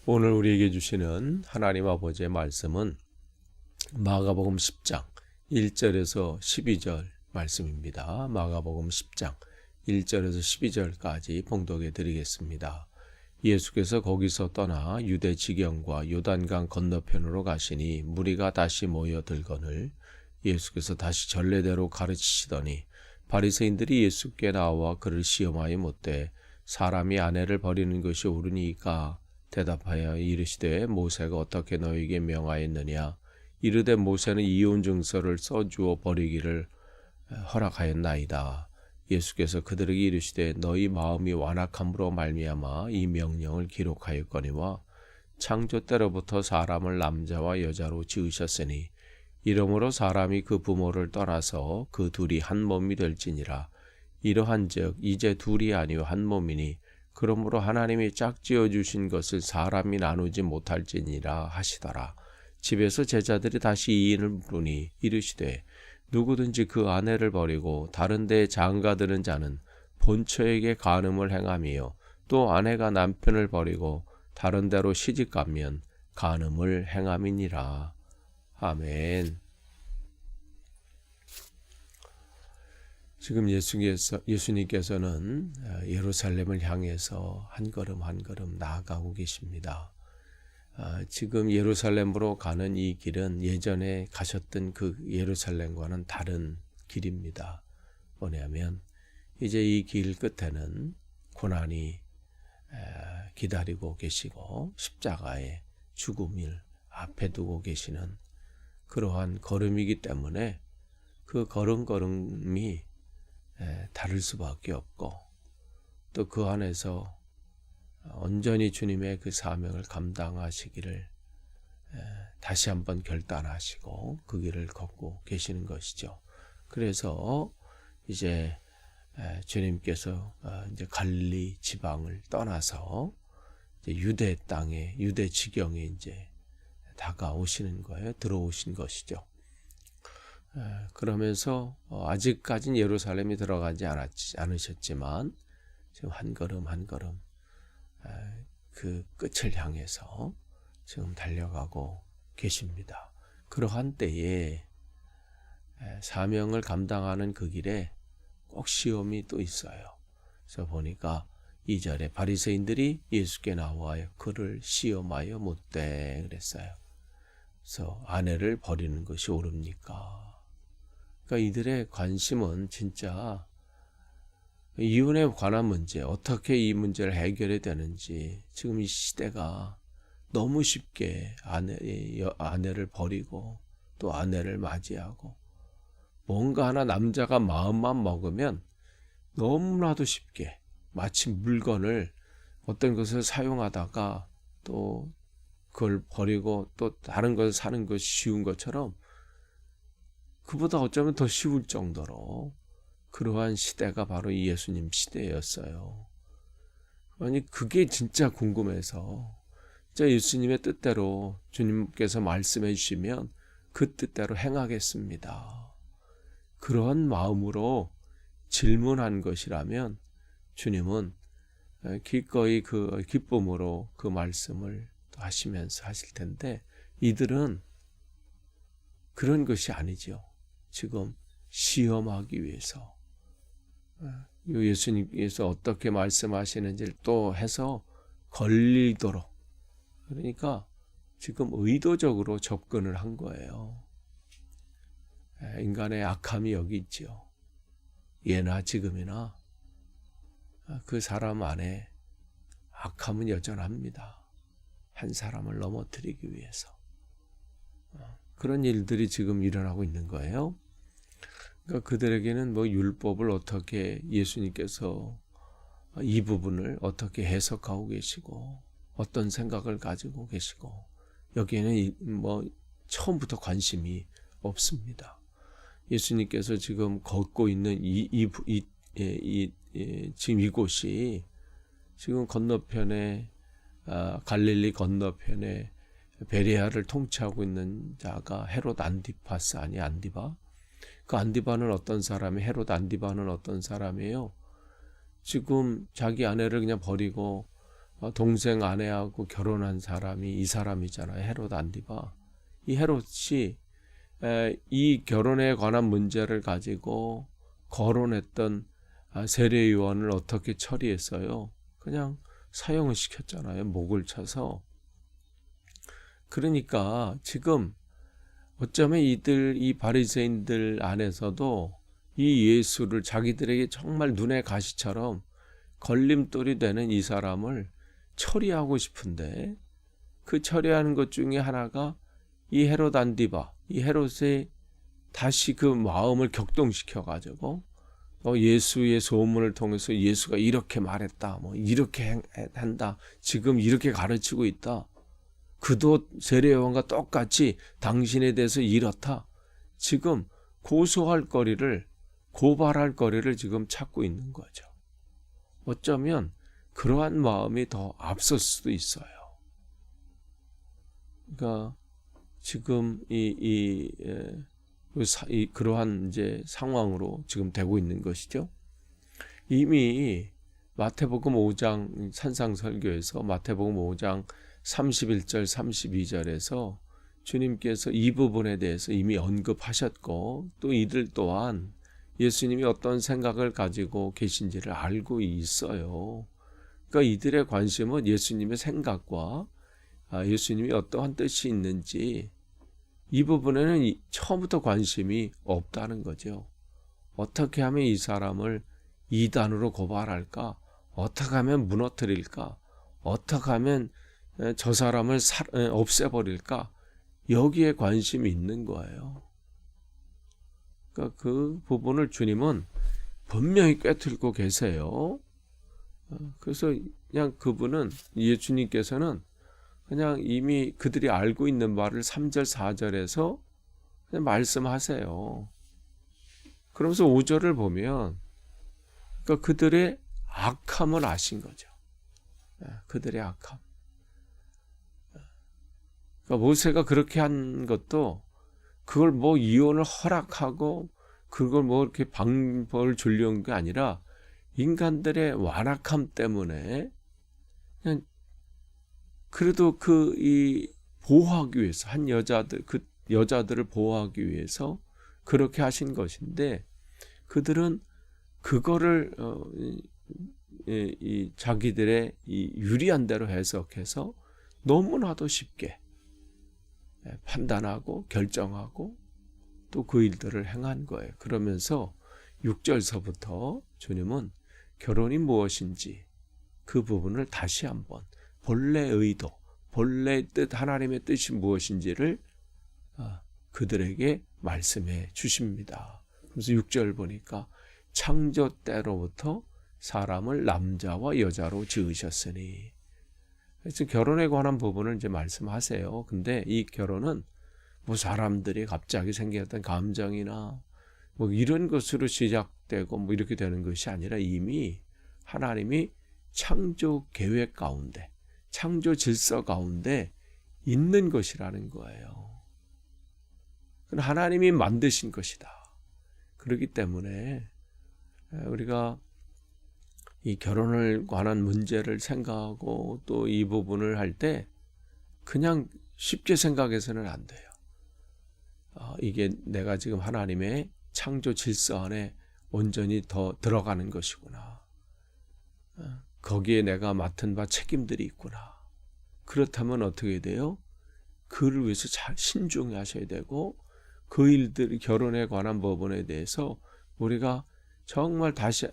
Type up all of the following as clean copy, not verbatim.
오늘 우리에게 주시는 하나님 아버지의 말씀은 마가복음 10장 1절에서 12절 말씀입니다. 마가복음 10장 1절에서 12절까지 봉독해 드리겠습니다. 예수께서 거기서 떠나 유대 지경과 요단강 건너편으로 가시니 무리가 다시 모여들거늘 예수께서 다시 전례대로 가르치시더니 바리새인들이 예수께 나와 그를 시험하여 묻되 사람이 아내를 버리는 것이 옳으니까 대답하여 이르시되 모세가 어떻게 너에게 명하였느냐 이르되 모세는 이혼 증서를 써주어 버리기를 허락하였나이다. 예수께서 그들에게 이르시되 너희 마음이 완악함으로 말미암아 이 명령을 기록하였거니와 창조 때로부터 사람을 남자와 여자로 지으셨으니 이러므로 사람이 그 부모를 떠나서 그 둘이 한 몸이 될지니라. 이러한즉 이제 둘이 아니요 한 몸이니 그러므로 하나님이 짝지어 주신 것을 사람이 나누지 못할지니라 하시더라. 집에서 제자들이 다시 이인을 물으니 이르시되 누구든지 그 아내를 버리고 다른 데에 장가드는 자는 본처에게 간음을 행함이요 또 아내가 남편을 버리고 다른 데로 시집가면 간음을 행함이니라. 아멘. 지금 예수님께서는 예루살렘을 향해서 한 걸음 한 걸음 나아가고 계십니다. 지금 예루살렘으로 가는 이 길은 예전에 가셨던 그 예루살렘과는 다른 길입니다. 뭐냐면 이제 이 길 끝에는 고난이 기다리고 계시고 십자가의 죽음을 앞에 두고 계시는 그러한 걸음이기 때문에 그 걸음걸음이 다를 수밖에 없고 또 그 안에서 온전히 주님의 그 사명을 감당하시기를 다시 한번 결단하시고 그 길을 걷고 계시는 것이죠. 그래서 이제 주님께서 이제 갈릴리 지방을 떠나서 이제 유대 땅에 유대 지경에 이제 다가오시는 거예요. 들어오신 것이죠. 그러면서 아직까지는 예루살렘이 들어가지 않으셨지만 지금 한 걸음 한 걸음 그 끝을 향해서 지금 달려가고 계십니다. 그러한 때에 사명을 감당하는 그 길에 꼭 시험이 또 있어요. 그래서 보니까 2절에 바리새인들이 예수께 나와 그를 시험하여 묻되 그랬어요. 그래서 아내를 버리는 것이 옳습니까? 그러니까 이들의 관심은 진짜 이혼에 관한 문제, 어떻게 이 문제를 해결해야 되는지 지금 이 시대가 너무 쉽게 아내를 버리고 또 아내를 맞이하고 뭔가 하나 남자가 마음만 먹으면 너무나도 쉽게 마치 물건을 어떤 것을 사용하다가 또 그걸 버리고 또 다른 것을 사는 것이 쉬운 것처럼 그보다 어쩌면 더 쉬울 정도로 그러한 시대가 바로 이 예수님 시대였어요. 아니 그게 진짜 궁금해서 진짜 예수님의 뜻대로 주님께서 말씀해 주시면 그 뜻대로 행하겠습니다. 그러한 마음으로 질문한 것이라면 주님은 기꺼이 그 기쁨으로 그 말씀을 하시면서 하실 텐데 이들은 그런 것이 아니죠. 지금 시험하기 위해서 예수님께서 어떻게 말씀하시는지를 또 해서 걸리도록 그러니까 지금 의도적으로 접근을 한 거예요. 인간의 악함이 여기 있죠. 예나 지금이나 그 사람 안에 악함은 여전합니다. 한 사람을 넘어뜨리기 위해서. 그런 일들이 지금 일어나고 있는 거예요. 그러니까 그들에게는 뭐 율법을 어떻게 예수님께서 이 부분을 어떻게 해석하고 계시고 어떤 생각을 가지고 계시고 여기에는 뭐 처음부터 관심이 없습니다. 예수님께서 지금 걷고 있는 지금 이곳이 지금 건너편에 갈릴리 건너편에 베레아를 통치하고 있는 자가 헤롯 안티파스 아니 안디바? 그 안디바는 어떤 사람이 헤롯 안디바는 어떤 사람이에요? 지금 자기 아내를 그냥 버리고 동생 아내하고 결혼한 사람이 이 사람이잖아요. 헤롯 안디바. 이 헤롯이 이 결혼에 관한 문제를 가지고 거론했던 세례요한을 어떻게 처리했어요? 그냥 사형을 시켰잖아요. 목을 쳐서. 그러니까 지금 어쩌면 이 바리새인들 안에서도 이 예수를 자기들에게 정말 눈의 가시처럼 걸림돌이 되는 이 사람을 처리하고 싶은데, 그 처리하는 것 중에 하나가 이 헤롯 안디바, 이 헤롯의 다시 그 마음을 격동시켜 가지고 예수의 소문을 통해서 예수가 이렇게 말했다, 뭐 이렇게 한다, 지금 이렇게 가르치고 있다, 그도 세례요한과 똑같이 당신에 대해서 이렇다, 지금 고소할 거리를, 고발할 거리를 지금 찾고 있는 거죠. 어쩌면 그러한 마음이 더 앞설 수도 있어요. 그러니까 지금 그러한 이제 상황으로 지금 되고 있는 것이죠. 이미 마태복음 5장 산상설교에서 마태복음 5장 31절 32절에서 주님께서 이 부분에 대해서 이미 언급하셨고, 또 이들 또한 예수님이 어떤 생각을 가지고 계신지를 알고 있어요. 그러니까 이들의 관심은 예수님의 생각과 예수님이 어떠한 뜻이 있는지, 이 부분에는 처음부터 관심이 없다는 거죠. 어떻게 하면 이 사람을 이단으로 고발할까? 어떻게 하면 무너뜨릴까? 어떻게 하면 저 사람을 없애버릴까? 여기에 관심이 있는 거예요. 그러니까 그 부분을 주님은 분명히 꿰뚫고 계세요. 그래서 그냥 그분은, 예수님께서는 그냥 이미 그들이 알고 있는 말을 3절 4절에서 그냥 말씀하세요. 그러면서 5절을 보면, 그러니까 그들의 악함을 아신 거죠. 그들의 악함. 그러니까 모세가 그렇게 한 것도 그걸 뭐 이혼을 허락하고 그걸 뭐 이렇게 방법을 주려는 게 아니라 인간들의 완악함 때문에 그냥 그래도 보호하기 위해서, 그 여자들을 보호하기 위해서 그렇게 하신 것인데, 그들은 그거를 자기들의 유리한 대로 해석해서 너무나도 쉽게 판단하고 결정하고 또 그 일들을 행한 거예요. 그러면서 6절서부터 주님은 결혼이 무엇인지 그 부분을 다시 한번 본래 의도, 본래 뜻, 하나님의 뜻이 무엇인지를 그들에게 말씀해 주십니다. 그래서 6절 보니까 창조 때로부터 사람을 남자와 여자로 지으셨으니, 그래서 결혼에 관한 부분을 이제 말씀하세요. 근데 이 결혼은 뭐 사람들이 갑자기 생겼던 감정이나 뭐 이런 것으로 시작되고 뭐 이렇게 되는 것이 아니라 이미 하나님이 창조 계획 가운데, 창조 질서 가운데 있는 것이라는 거예요. 하나님이 만드신 것이다. 그렇기 때문에 우리가 이 결혼을 관한 문제를 생각하고 또 이 부분을 할 때 그냥 쉽게 생각해서는 안 돼요. 이게 내가 지금 하나님의 창조 질서 안에 온전히 더 들어가는 것이구나. 거기에 내가 맡은 바 책임들이 있구나. 그렇다면 어떻게 돼요? 그를 위해서 잘 신중히 하셔야 되고, 그 일들, 결혼에 관한 부분에 대해서 우리가 정말 다시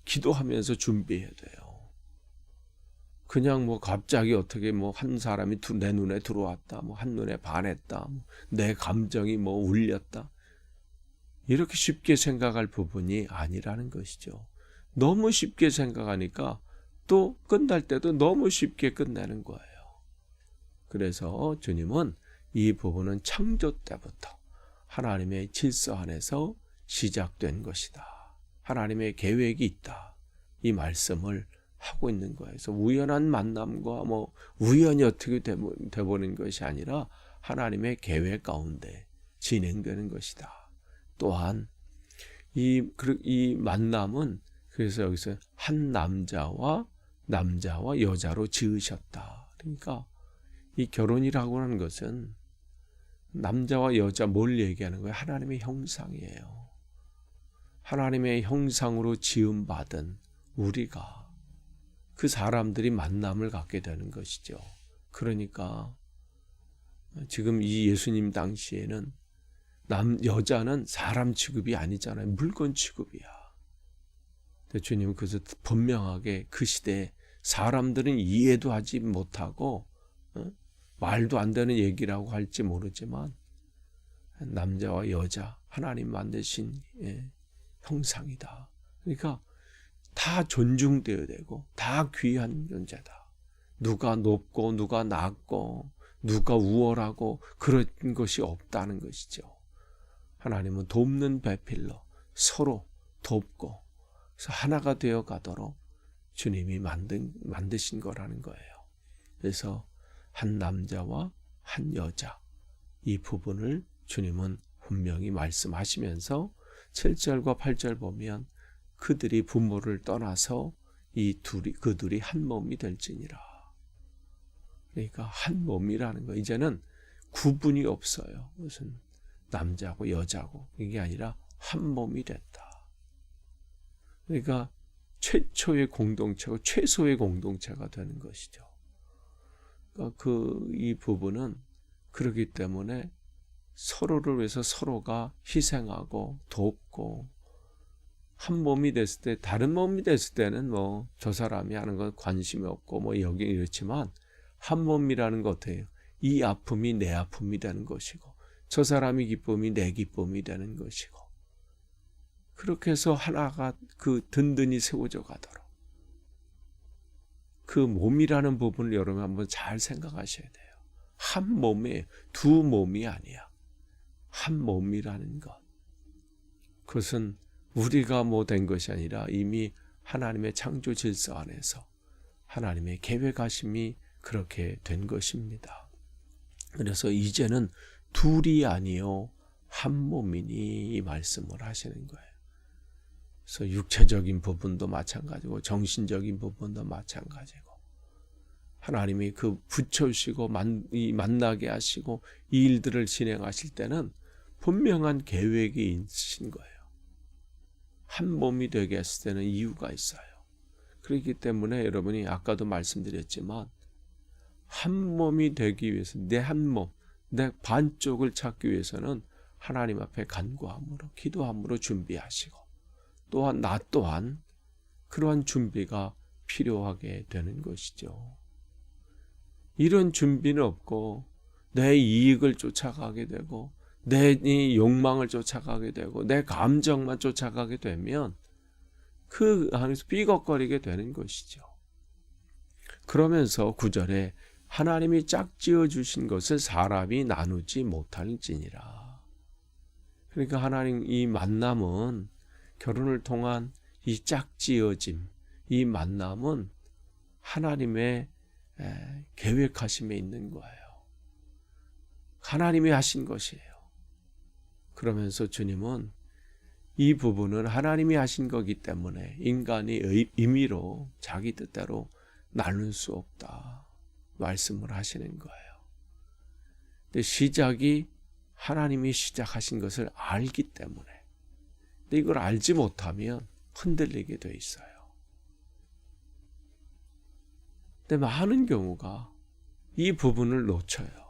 기도하면서 준비해야 돼요. 그냥 뭐 갑자기 어떻게 뭐 한 사람이 내 눈에 들어왔다, 뭐 한눈에 반했다, 내 감정이 뭐 울렸다, 이렇게 쉽게 생각할 부분이 아니라는 것이죠. 너무 쉽게 생각하니까 또 끝날 때도 너무 쉽게 끝내는 거예요. 그래서 주님은 이 부분은 창조 때부터 하나님의 질서 안에서 시작된 것이다. 하나님의 계획이 있다. 이 말씀을 하고 있는 거예요. 그래서 우연한 만남과 뭐 우연히 어떻게 되버린 것이 아니라 하나님의 계획 가운데 진행되는 것이다. 또한 이 만남은, 그래서 여기서 한 남자와 남자와 여자로 지으셨다. 그러니까 이 결혼이라고 하는 것은 남자와 여자 뭘 얘기하는 거예요? 하나님의 형상이에요. 하나님의 형상으로 지음받은 우리가 그 사람들이 만남을 갖게 되는 것이죠. 그러니까 지금 이 예수님 당시에는 여자는 사람 취급이 아니잖아요. 물건 취급이야. 주님은 그래서 분명하게 그 시대에 사람들은 이해도 하지 못하고 말도 안 되는 얘기라고 할지 모르지만 남자와 여자 하나님 만드신 형상이다. 그러니까 다 존중되어야 되고 다 귀한 존재다. 누가 높고 누가 낮고 누가 우월하고 그런 것이 없다는 것이죠. 하나님은 돕는 배필로 서로 돕고 그래서 하나가 되어 가도록 주님이 만드신 거라는 거예요. 그래서 한 남자와 한 여자 이 부분을 주님은 분명히 말씀하시면서 7절과 8절 보면 그들이 부모를 떠나서 그들이 한 몸이 될지니라. 그러니까 한 몸이라는 거 이제는 구분이 없어요. 무슨 남자고 여자고 이게 아니라 한 몸이 됐다. 그러니까 최초의 공동체고 최소의 공동체가 되는 것이죠. 그러니까 이 부분은 그렇기 때문에 서로를 위해서 서로가 희생하고 돕고 한 몸이 됐을 때 다른 몸이 됐을 때는 뭐 저 사람이 하는 건 관심이 없고 뭐 여기 이렇지만 한 몸이라는 것 같아요. 이 아픔이 내 아픔이 되는 것이고 저 사람이 기쁨이 내 기쁨이 되는 것이고 그렇게 해서 하나가 그 든든히 세워져 가도록 그 몸이라는 부분을 여러분 한번 잘 생각하셔야 돼요. 한 몸에 두 몸이 아니야. 한 몸이라는 것. 그것은 우리가 뭐 된 것이 아니라 이미 하나님의 창조 질서 안에서 하나님의 계획하심이 그렇게 된 것입니다. 그래서 이제는 둘이 아니요 한 몸이니 이 말씀을 하시는 거예요. 그래서 육체적인 부분도 마찬가지고 정신적인 부분도 마찬가지고 하나님이 그 붙여주시고 만나게 하시고 이 일들을 진행하실 때는 분명한 계획이 있으신 거예요. 한 몸이 되게 했을 때는 이유가 있어요. 그렇기 때문에 여러분이 아까도 말씀드렸지만 한 몸이 되기 위해서 내 한 몸, 내 반쪽을 찾기 위해서는 하나님 앞에 간구함으로 기도함으로 준비하시고 또한 나 또한 그러한 준비가 필요하게 되는 것이죠. 이런 준비는 없고 내 이익을 쫓아가게 되고 내 욕망을 쫓아가게 되고 내 감정만 쫓아가게 되면 그 안에서 삐걱거리게 되는 것이죠. 그러면서 9절에 하나님이 짝지어 주신 것을 사람이 나누지 못할지니라. 그러니까 하나님 이 만남은 결혼을 통한 이 짝지어짐, 이 만남은 하나님의 계획하심에 있는 거예요. 하나님이 하신 것이에요. 그러면서 주님은 이 부분은 하나님이 하신 거기 때문에 인간이 임의로 자기 뜻대로 나눌 수 없다 말씀을 하시는 거예요. 근데 시작이 하나님이 시작하신 것을 알기 때문에 근데 이걸 알지 못하면 흔들리게 돼 있어요. 근데 많은 경우가 이 부분을 놓쳐요.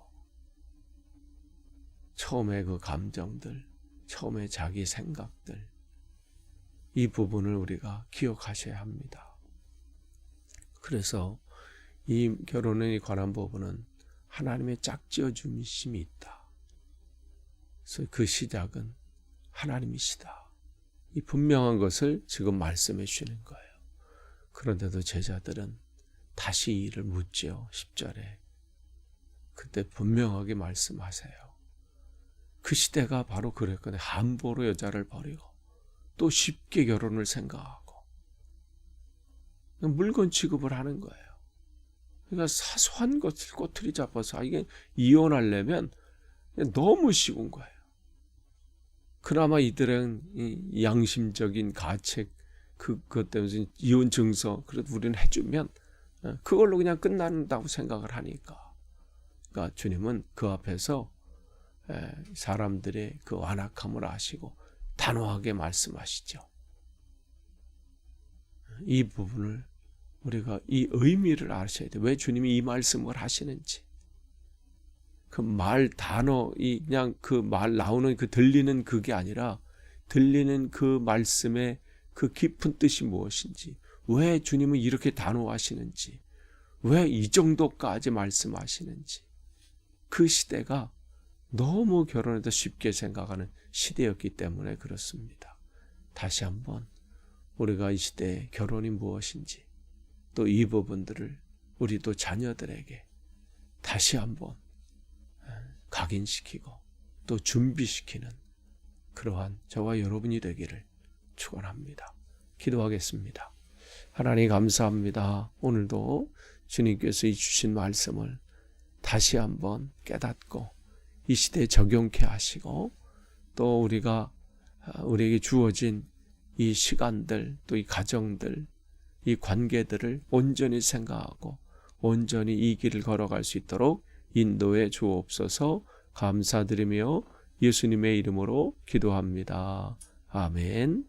처음에 그 감정들, 처음에 자기 생각들, 이 부분을 우리가 기억하셔야 합니다. 그래서 이 결혼에 관한 부분은 하나님의 짝지어 주심이 있다. 그래서 그 시작은 하나님이시다. 이 분명한 것을 지금 말씀해 주시는 거예요. 그런데도 제자들은 다시 이를 묻지요. 10절에. 그때 분명하게 말씀하세요. 그 시대가 바로 그랬거든요. 함부로 여자를 버리고 또 쉽게 결혼을 생각하고 물건 취급을 하는 거예요. 그러니까 사소한 것을 꼬투리 잡아서 이게 이혼하려면 너무 쉬운 거예요. 그나마 이들은 양심적인 가책 그것 때문에 이혼 증서 그래도 우리는 해주면 그걸로 그냥 끝난다고 생각을 하니까. 그러니까 주님은 그 앞에서 사람들의 그 완악함을 아시고 단호하게 말씀하시죠. 이 부분을 우리가 이 의미를 아셔야 돼요. 왜 주님이 이 말씀을 하시는지. 그 말 단어, 그냥 그 말 나오는 그 들리는 그게 아니라 들리는 그 말씀의 그 깊은 뜻이 무엇인지, 왜 주님은 이렇게 단호하시는지, 왜 이 정도까지 말씀하시는지. 그 시대가 너무 결혼에도 쉽게 생각하는 시대였기 때문에 그렇습니다. 다시 한번 우리가 이 시대의 결혼이 무엇인지, 또 이 부분들을 우리도 자녀들에게 다시 한번 각인시키고 또 준비시키는 그러한 저와 여러분이 되기를 축원합니다. 기도하겠습니다. 하나님 감사합니다. 오늘도 주님께서 주신 말씀을 다시 한번 깨닫고 이 시대에 적용케 하시고, 또 우리에게 주어진 이 시간들, 또 이 가정들, 이 관계들을 온전히 생각하고 온전히 이 길을 걸어갈 수 있도록 인도해 주옵소서. 감사드리며 예수님의 이름으로 기도합니다. 아멘.